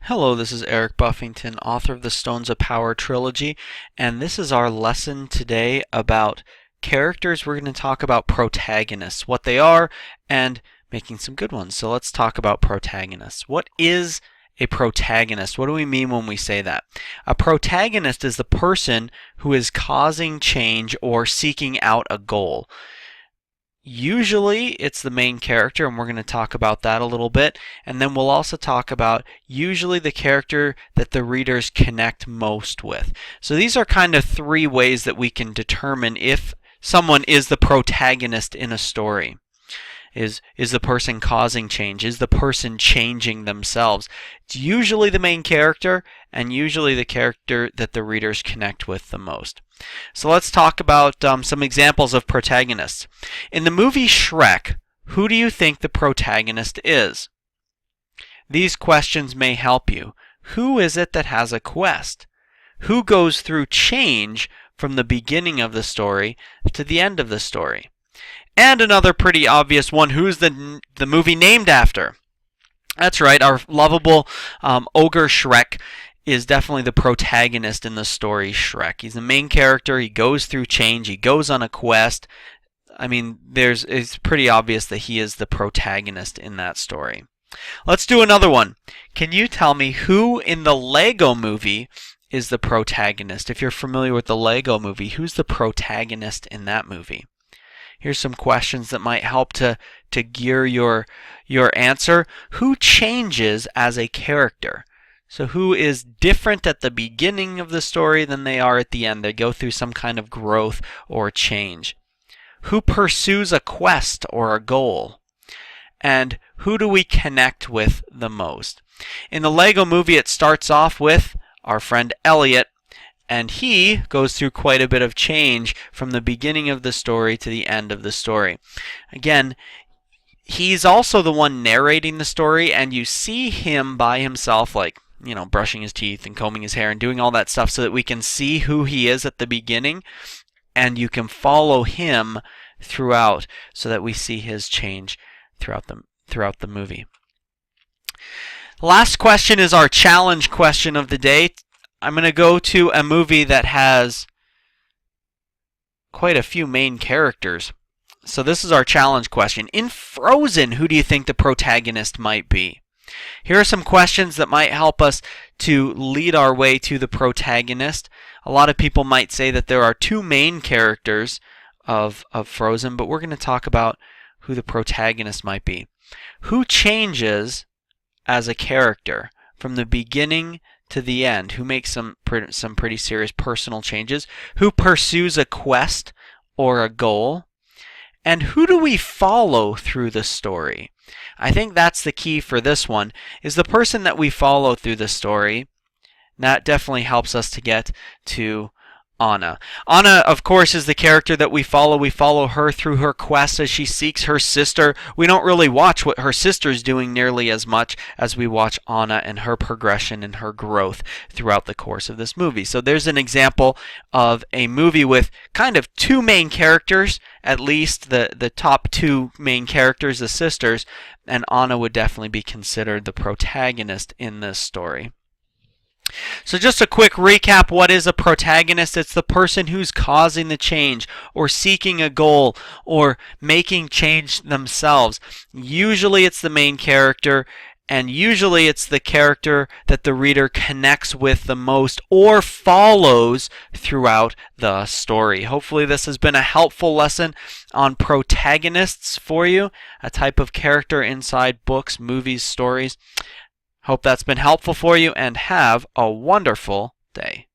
Hello, this is Eric Buffington, author of the Stones of Power trilogy, and this is our lesson today about characters. We're going to talk about protagonists, what they are, and making some good ones. So let's talk about protagonists. What is a protagonist? What do we mean when we say that? A protagonist is the person who is causing change or seeking out a goal. Usually it's the main character, and we're going to talk about that a little bit. And then we'll also talk about usually the character that the readers connect most with. So these are kind of three ways that we can determine if someone is the protagonist in a story. Is the person causing change? Is the person changing themselves? It's usually the main character and usually the character that the readers connect with the most. So let's talk about some examples of protagonists. In the movie Shrek, who do you think the protagonist is? These questions may help you. Who is it that has a quest? Who goes through change from the beginning of the story to the end of the story? And another pretty obvious one, who's the movie named after? That's right, our lovable ogre Shrek is definitely the protagonist in the story Shrek. He's the main character. He goes through change. He goes on a quest. I mean, it's pretty obvious that he is the protagonist in that story. Let's do another one. Can you tell me who in the Lego movie is the protagonist? If you're familiar with the Lego movie, who's the protagonist in that movie? Here's some questions that might help to gear your answer. Who changes as a character? So who is different at the beginning of the story than they are at the end? They go through some kind of growth or change. Who pursues a quest or a goal? And who do we connect with the most? In the Lego movie, it starts off with our friend Elliot, and he goes through quite a bit of change from the beginning of the story to the end of the story. Again, he's also the one narrating the story, and you see him by himself, like, brushing his teeth and combing his hair and doing all that stuff so that we can see who he is at the beginning, and you can follow him throughout so that we see his change throughout the movie. Last question is our challenge question of the day. I'm going to go to a movie that has quite a few main characters. So this is our challenge question. In Frozen, who do you think the protagonist might be? Here are some questions that might help us to lead our way to the protagonist. A lot of people might say that there are two main characters of Frozen, but we're going to talk about who the protagonist might be. Who changes as a character from the beginning to the end? Who makes some pretty serious personal changes? Who pursues a quest or a goal? And who do we follow through the story? I think that's the key for this one, is the person that we follow through the story. That definitely helps us to get to Anna. Anna, of course, is the character that we follow. We follow her through her quest as she seeks her sister. We don't really watch what her sister's doing nearly as much as we watch Anna and her progression and her growth throughout the course of this movie. So there's an example of a movie with kind of two main characters, at least the top two main characters, the sisters, and Anna would definitely be considered the protagonist in this story. So just a quick recap, what is a protagonist? It's the person who's causing the change or seeking a goal or making change themselves. Usually it's the main character, and usually it's the character that the reader connects with the most or follows throughout the story. Hopefully this has been a helpful lesson on protagonists for you, a type of character inside books, movies, stories. Hope that's been helpful for you, and have a wonderful day.